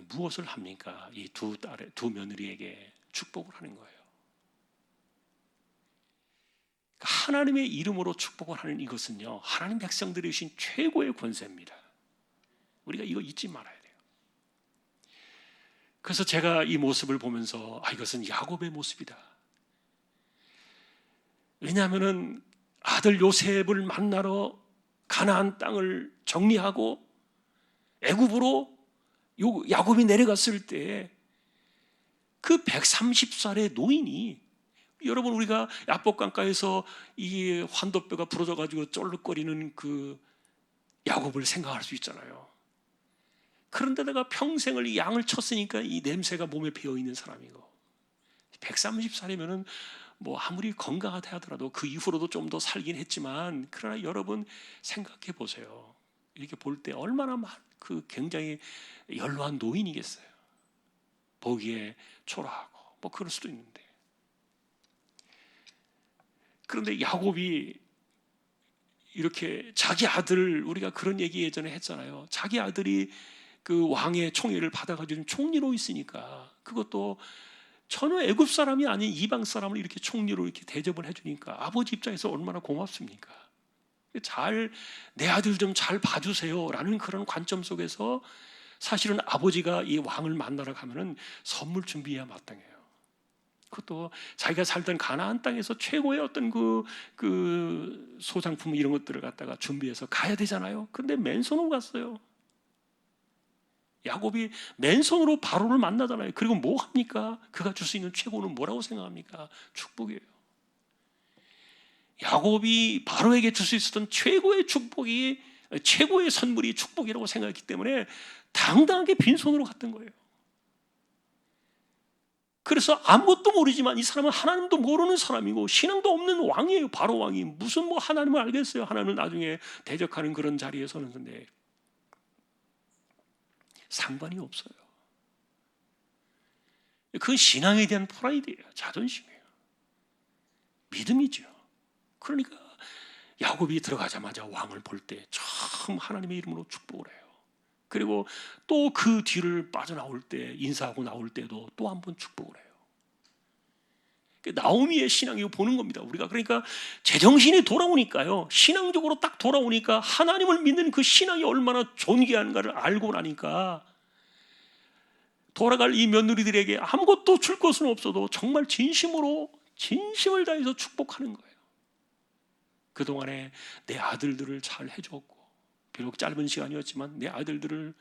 무엇을 합니까? 이 두 며느리에게 축복을 하는 거예요. 하나님의 이름으로 축복을 하는 이것은요, 하나님 백성들이 주신 최고의 권세입니다. 우리가 이거 잊지 말아야 돼요. 그래서 제가 이 모습을 보면서 이것은 야곱의 모습이다. 왜냐하면 아들 요셉을 만나러 가나안 땅을 정리하고 애굽으로 야곱이 내려갔을 때 그 130살의 노인이, 여러분 우리가 야복강가에서 이 환도뼈가 부러져 가지고 쫄륵거리는 그 야곱을 생각할 수 있잖아요. 그런데다가 평생을 이 양을 쳤으니까 이 냄새가 몸에 배어 있는 사람이고, 130살이면은 뭐 아무리 건강하다 하더라도 그 이후로도 좀 더 살긴 했지만, 그러나 여러분 생각해 보세요. 이렇게 볼 때 얼마나 그 굉장히 연로한 노인이겠어요. 보기에 초라하고 뭐 그럴 수도 있는데, 그런데 야곱이 이렇게 자기 아들, 우리가 그런 얘기 예전에 했잖아요. 자기 아들이 그 왕의 총애를 받아가지고 총리로 있으니까, 그것도 전혀 애굽 사람이 아닌 이방 사람을 이렇게 총리로 이렇게 대접을 해주니까 아버지 입장에서 얼마나 고맙습니까? 내 아들 좀 잘 봐주세요라는 그런 관점 속에서 사실은 아버지가 이 왕을 만나러 가면은 선물 준비해야 마땅해요. 그것도 자기가 살던 가나안 땅에서 최고의 어떤 그 소장품 이런 것들을 갖다가 준비해서 가야 되잖아요. 근데 맨손으로 갔어요. 야곱이 맨손으로 바로를 만나잖아요. 그리고 뭐 합니까? 그가 줄 수 있는 최고는 뭐라고 생각합니까? 축복이에요. 야곱이 바로에게 줄 수 있었던 최고의 축복이, 최고의 선물이 축복이라고 생각했기 때문에 당당하게 빈손으로 갔던 거예요. 그래서 아무것도 모르지만 이 사람은 하나님도 모르는 사람이고 신앙도 없는 왕이에요. 바로 왕이 무슨 뭐 하나님을 알겠어요. 하나님은 나중에 대적하는 그런 자리에 서는데 상관이 없어요. 그건 신앙에 대한 프라이드예요. 자존심이에요. 믿음이죠. 그러니까 야곱이 들어가자마자 왕을 볼 때 처음 하나님의 이름으로 축복을 해요. 그리고 또 그 뒤를 빠져나올 때, 인사하고 나올 때도 또 한 번 축복을 해요. 나오미의 신앙이 보는 겁니다. 우리가 그러니까 제정신이 돌아오니까요, 신앙적으로 딱 돌아오니까 하나님을 믿는 그 신앙이 얼마나 존귀한가를 알고 나니까 돌아갈 이 며느리들에게 아무것도 줄 것은 없어도 정말 진심을 다해서 축복하는 거예요. 그동안에 내 아들들을 잘 해줬고, 비록 짧은 시간이었지만 내 아들들을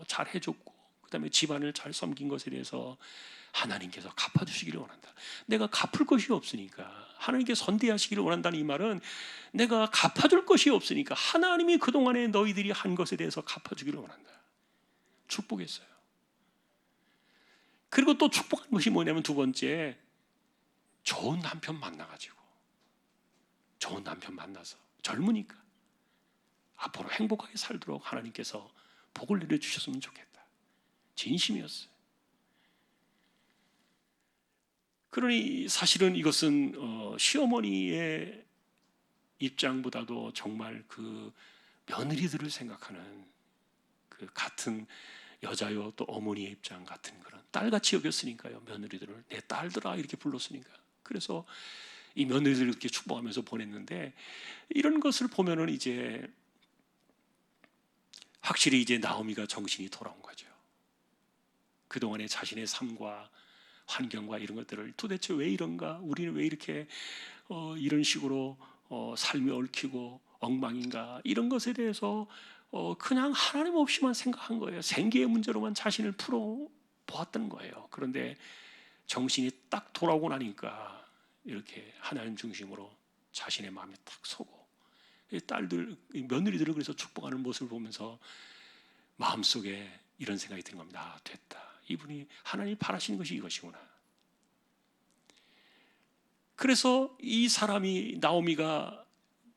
잘 해줬고, 그 다음에 집안을 잘 섬긴 것에 대해서 하나님께서 갚아주시기를 원한다. 내가 갚을 것이 없으니까 하나님께 선대하시기를 원한다는 이 말은, 내가 갚아줄 것이 없으니까 하나님이 그동안에 너희들이 한 것에 대해서 갚아주기를 원한다. 축복했어요. 그리고 또 축복한 것이 뭐냐면, 두 번째, 좋은 남편 만나가지고, 좋은 남편 만나서 젊으니까 앞으로 행복하게 살도록 하나님께서 복을 내려주셨으면 좋겠다. 진심이었어요. 그러니 사실은 이것은 시어머니의 입장보다도 정말 그 며느리들을 생각하는 그 같은 여자요 또 어머니의 입장 같은 그런 딸같이 여겼으니까요. 며느리들을 내 딸들아 이렇게 불렀으니까. 그래서 이 며느리들을 이렇게 축복하면서 보냈는데, 이런 것을 보면은 이제 확실히 이제 나오미가 정신이 돌아온 거죠. 그동안에 자신의 삶과 환경과 이런 것들을 도대체 왜 이런가? 우리는 왜 이렇게 이런 식으로 삶이 얽히고 엉망인가? 이런 것에 대해서 그냥 하나님 없이만 생각한 거예요. 생계의 문제로만 자신을 풀어 보았던 거예요. 그런데 정신이 딱 돌아오고 나니까 이렇게 하나님 중심으로 자신의 마음이 딱 서고, 이 딸들, 이 며느리들을 그래서 축복하는 모습을 보면서 마음속에 이런 생각이 드는 겁니다. 아, 됐다. 이분이 하나님이 바라시는 것이 이것이구나. 그래서 이 사람이, 나오미가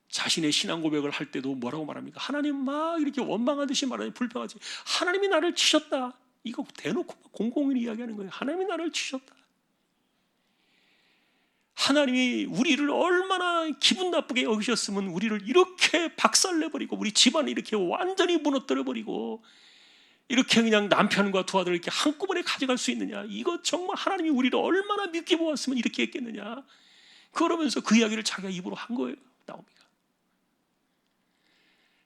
자신의 신앙 고백을 할 때도 뭐라고 말합니까? 하나님 막 이렇게 원망하듯이 말하니, 불평하지. 하나님이 나를 치셨다. 이거 대놓고 공공연히 이야기하는 거예요. 하나님이 나를 치셨다. 하나님이 우리를 얼마나 기분 나쁘게 여기셨으면 우리를 이렇게 박살내버리고 우리 집안을 이렇게 완전히 무너뜨려버리고 이렇게 그냥 남편과 두 아들을 이렇게 한꺼번에 가져갈 수 있느냐. 이거 정말 하나님이 우리를 얼마나 믿게 보았으면 이렇게 했겠느냐. 그러면서 그 이야기를 자기가 입으로 한 거예요, 나오미가.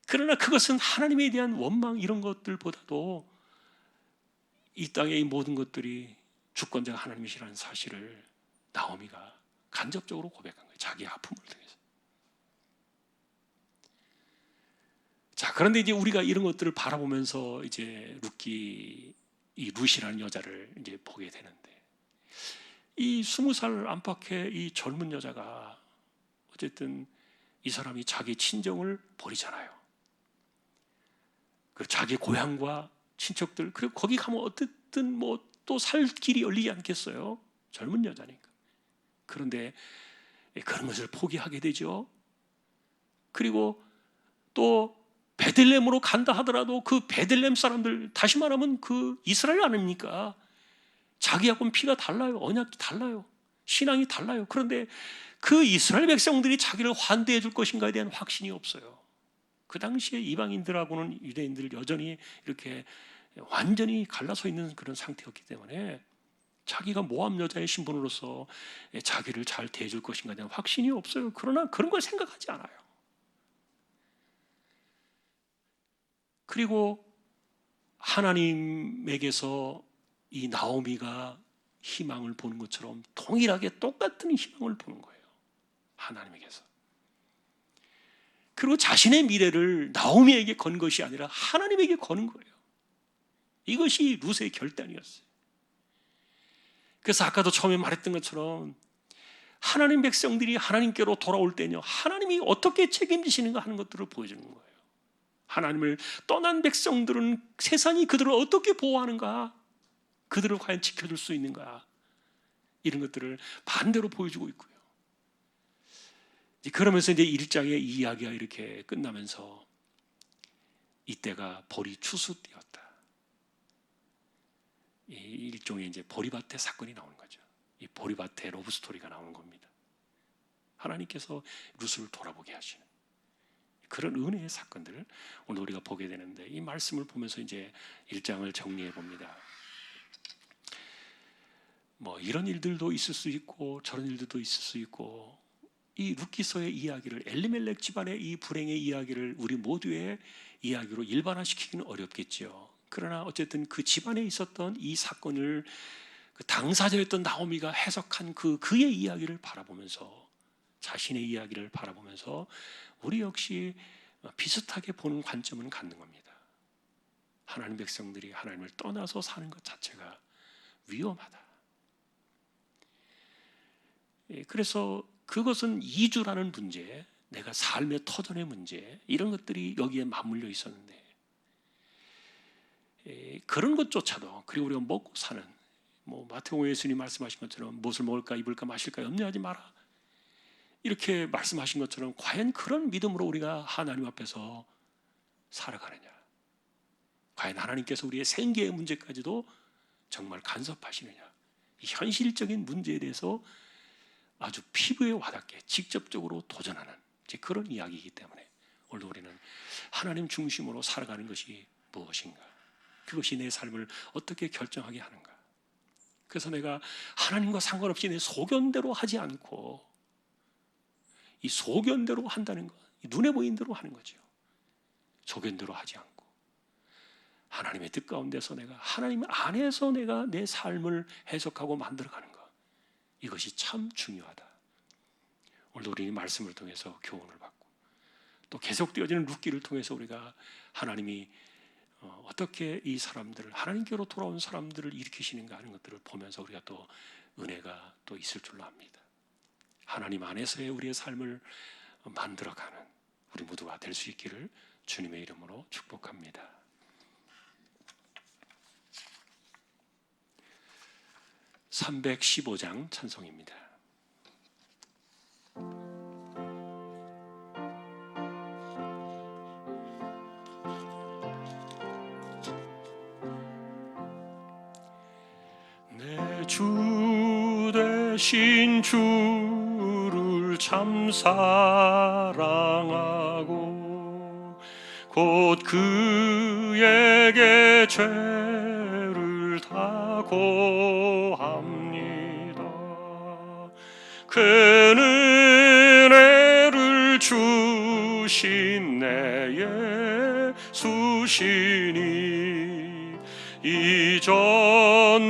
그러나 그것은 하나님에 대한 원망 이런 것들보다도 이 땅의 이 모든 것들이 주권자가 하나님이시라는 사실을 나오미가 간접적으로 고백한 거예요. 자기의 아픔을 통해서. 자, 그런데 이제 우리가 이런 것들을 바라보면서 이제 이 룻이라는 여자를 이제 보게 되는데, 이 20살 안팎의 이 젊은 여자가 어쨌든 이 사람이 자기 친정을 버리잖아요. 그리고 자기 고향과 친척들, 그리고 거기 가면 어쨌든 뭐 또 살 길이 열리지 않겠어요. 젊은 여자니까. 그런데 그런 것을 포기하게 되죠. 그리고 또 베들레헴으로 간다 하더라도 그 베들레헴 사람들, 다시 말하면 그 이스라엘 아닙니까? 자기하고는 피가 달라요. 언약도 달라요. 신앙이 달라요. 그런데 그 이스라엘 백성들이 자기를 환대해 줄 것인가에 대한 확신이 없어요. 그 당시에 이방인들하고는 유대인들 여전히 이렇게 완전히 갈라서 있는 그런 상태였기 때문에 자기가 모함 여자의 신분으로서 자기를 잘 대해줄 것인가에 대한 확신이 없어요. 그러나 그런 걸 생각하지 않아요. 그리고 하나님에게서 이 나오미가 희망을 보는 것처럼 동일하게 똑같은 희망을 보는 거예요. 하나님에게서. 그리고 자신의 미래를 나오미에게 건 것이 아니라 하나님에게 거는 거예요. 이것이 룻의 결단이었어요. 그래서 아까도 처음에 말했던 것처럼 하나님 백성들이 하나님께로 돌아올 때는요, 하나님이 어떻게 책임지시는가 하는 것들을 보여주는 거예요. 하나님을 떠난 백성들은 세상이 그들을 어떻게 보호하는가, 그들을 과연 지켜줄 수 있는가, 이런 것들을 반대로 보여주고 있고요. 그러면서 이제 1장의 이야기가 이렇게 끝나면서 이때가 보리 추수 때였다. 이 일종의 이제 보리밭의 사건이 나오는 거죠. 이 보리밭의 러브 스토리가 나오는 겁니다. 하나님께서 룻을 돌아보게 하시는 그런 은혜의 사건들을 오늘 우리가 보게 되는데, 이 말씀을 보면서 이제 1장을 정리해 봅니다. 뭐 이런 일들도 있을 수 있고 저런 일들도 있을 수 있고, 이 룻기서의 이야기를, 엘리멜렉 집안의 이 불행의 이야기를 우리 모두의 이야기로 일반화시키기는 어렵겠죠. 그러나 어쨌든 그 집안에 있었던 이 사건을 그 당사자였던 나오미가 해석한 그의 이야기를 바라보면서, 자신의 이야기를 바라보면서 우리 역시 비슷하게 보는 관점은 갖는 겁니다. 하나님 백성들이 하나님을 떠나서 사는 것 자체가 위험하다. 그래서 그것은 이주라는 문제, 내가 삶의 터전의 문제, 이런 것들이 여기에 맞물려 있었는데, 그런 것조차도, 그리고 우리가 먹고 사는, 뭐 마태복음 예수님 말씀하신 것처럼 무엇을 먹을까 입을까 마실까 염려하지 마라, 이렇게 말씀하신 것처럼 과연 그런 믿음으로 우리가 하나님 앞에서 살아가느냐, 과연 하나님께서 우리의 생계의 문제까지도 정말 간섭하시느냐, 이 현실적인 문제에 대해서 아주 피부에 와닿게 직접적으로 도전하는 그런 이야기이기 때문에 오늘 우리는 하나님 중심으로 살아가는 것이 무엇인가, 그것이 내 삶을 어떻게 결정하게 하는가. 그래서 내가 하나님과 상관없이 내 소견대로 하지 않고, 이 소견대로 한다는 것, 눈에 보이는 대로 하는 거죠. 소견대로 하지 않고 하나님의 뜻 가운데서 내가 하나님 안에서 내가 내 삶을 해석하고 만들어가는 것, 이것이 참 중요하다. 오늘도 우리 말씀을 통해서 교훈을 받고 또 계속되어지는 룻기를 통해서 우리가 하나님이 어떻게 이 사람들을, 하나님께로 돌아온 사람들을 일으키시는가 하는 것들을 보면서 우리가 또 은혜가 또 있을 줄로 압니다. 하나님 안에서의 우리의 삶을 만들어가는 우리 모두가 될 수 있기를 주님의 이름으로 축복합니다. 315장 찬송입니다. 내 주 되신 주를 참 사랑하고 곧 그에게 죄를 다 고합니다. 그 은혜를 주신 내 예수시니 이전보다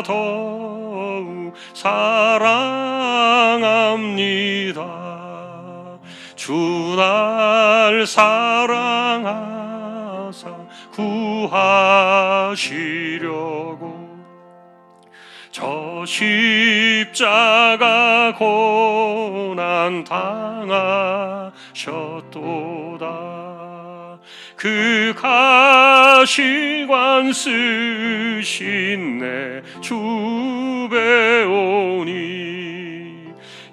더욱 사랑합니다. 주 날 사랑하사 구하시려고 저 십자가 고난 당하셨도다. 그 가시관 쓰신 내 주 배우니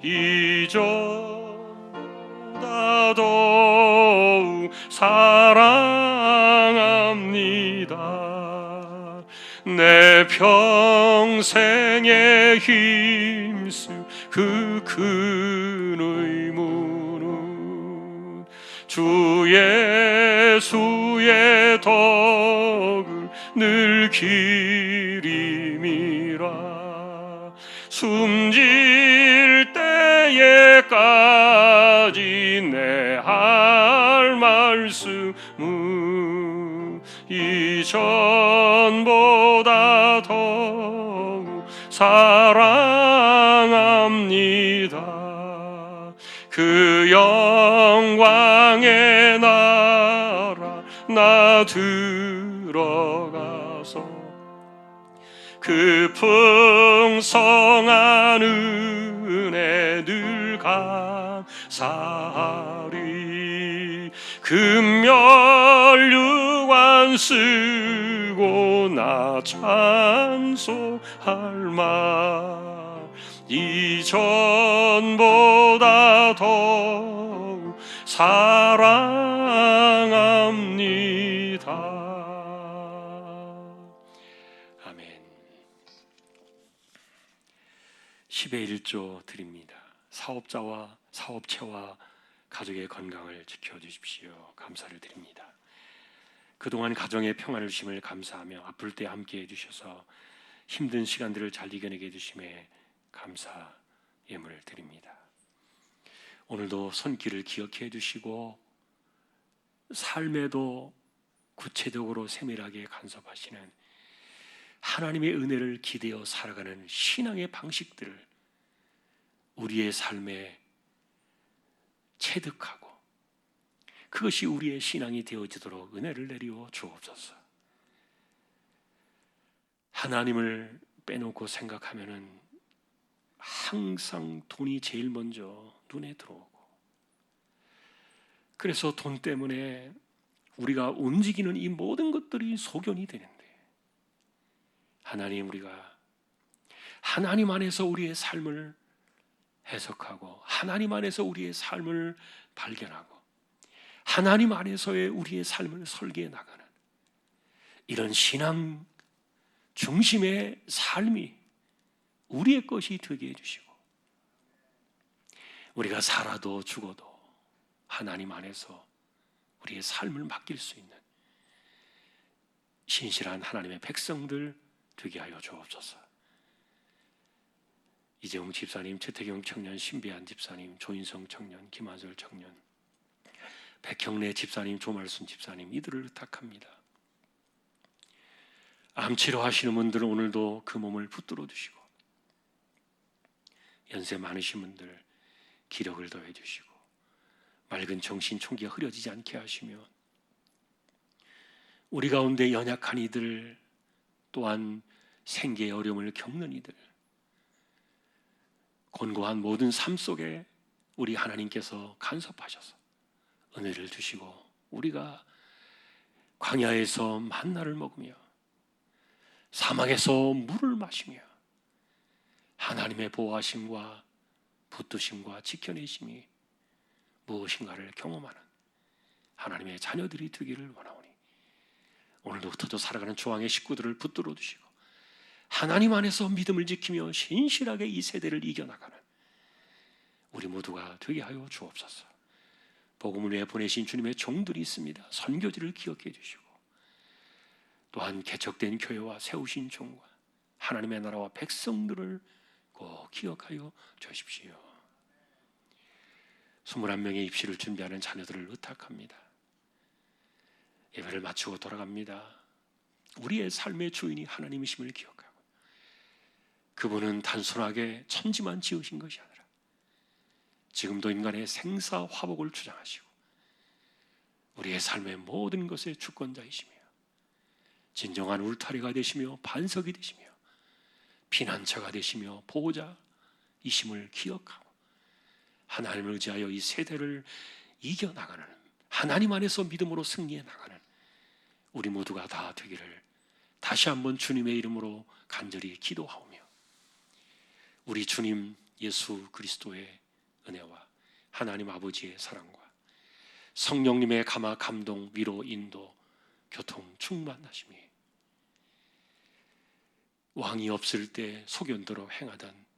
이전보다 더욱 사랑합니다. 내 평생에 힘쓰 그 큰 의무는 주 예수의 덕을 늘 기림이라. 숨질 때에까지 내 할 말씀은 이전보다 더욱 사랑합니다. 그 영광의 나라 나 들어가서 그 풍성한 은혜 늘 감사하리. 금멸류관 쓰고 나 찬송할 말 이전보다 더욱 사랑합니다. 아멘. 10의 1조 드립니다. 사업자와 사업체와 가족의 건강을 지켜주십시오. 감사를 드립니다. 그동안 가정의 평안을 주심을 감사하며 아플 때 함께해 주셔서 힘든 시간들을 잘 이겨내게 해주심에 감사 예물을 드립니다. 오늘도 손길을 기억해 주시고 삶에도 구체적으로 세밀하게 간섭하시는 하나님의 은혜를 기대어 살아가는 신앙의 방식들을 우리의 삶에 체득하고 그것이 우리의 신앙이 되어지도록 은혜를 내리워 주옵소서. 하나님을 빼놓고 생각하면은 항상 돈이 제일 먼저 눈에 들어오고, 그래서 돈 때문에 우리가 움직이는 이 모든 것들이 소견이 되는데, 하나님, 우리가 하나님 안에서 우리의 삶을 해석하고 하나님 안에서 우리의 삶을 발견하고 하나님 안에서의 우리의 삶을 설계해 나가는 이런 신앙 중심의 삶이 우리의 것이 되게 해주시고, 우리가 살아도 죽어도 하나님 안에서 우리의 삶을 맡길 수 있는 신실한 하나님의 백성들 되게 하여 주옵소서. 이재용 집사님, 최태경 청년, 신비한 집사님, 조인성 청년, 김한솔 청년, 백형래 집사님, 조말순 집사님, 이들을 부탁합니다. 암 치료하시는 분들은 오늘도 그 몸을 붙들어 주시고, 연세 많으신 분들 기력을 더해 주시고, 맑은 정신 총기가 흐려지지 않게 하시며 우리 가운데 연약한 이들 또한 생계의 어려움을 겪는 이들 곤고한 모든 삶 속에 우리 하나님께서 간섭하셔서 은혜를 주시고 우리가 광야에서 만나를 먹으며 사막에서 물을 마시며 하나님의 보호하심과 붙드심과 지켜내심이 무엇인가를 경험하는 하나님의 자녀들이 되기를 원하오니 오늘도 흩어져 살아가는 조항의 식구들을 붙들어 주시고 하나님 안에서 믿음을 지키며 신실하게 이 세대를 이겨나가는 우리 모두가 되게 하여 주옵소서. 복음을 위해 보내신 주님의 종들이 있습니다. 선교지를 기억해 주시고 또한 개척된 교회와 세우신 종과 하나님의 나라와 백성들을 꼭 기억하여 주십시오. 21명의 입시를 준비하는 자녀들을 의탁합니다. 예배를 마치고 돌아갑니다. 우리의 삶의 주인이 하나님이심을 기억하고 그분은 단순하게 천지만 지으신 것이 아니라 지금도 인간의 생사화복을 주장하시고 우리의 삶의 모든 것의 주권자이시며 진정한 울타리가 되시며 반석이 되시며 피난처가 되시며 보호자이심을 기억하고 하나님을 의지하여 이 세대를 이겨나가는 하나님 안에서 믿음으로 승리해 나가는 우리 모두가 다 되기를 다시 한번 주님의 이름으로 간절히 기도하오며 우리 주님 예수 그리스도의 은혜와 하나님 아버지의 사랑과 성령님의 감화 감동 위로 인도 교통 충만하심이 왕이 없을 때 소견대로 행하던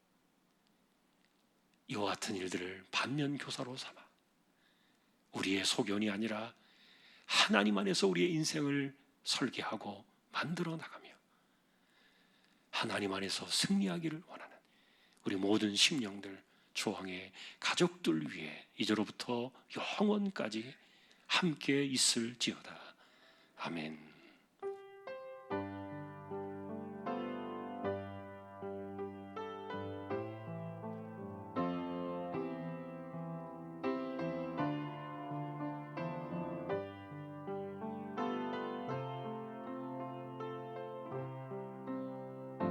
이와 같은 일들을 반면교사로 삼아 우리의 소견이 아니라 하나님 안에서 우리의 인생을 설계하고 만들어 나가며 하나님 안에서 승리하기를 원하는 우리 모든 심령들 조항의 가족들 위해 이제로부터 영원까지 함께 있을지어다. 아멘.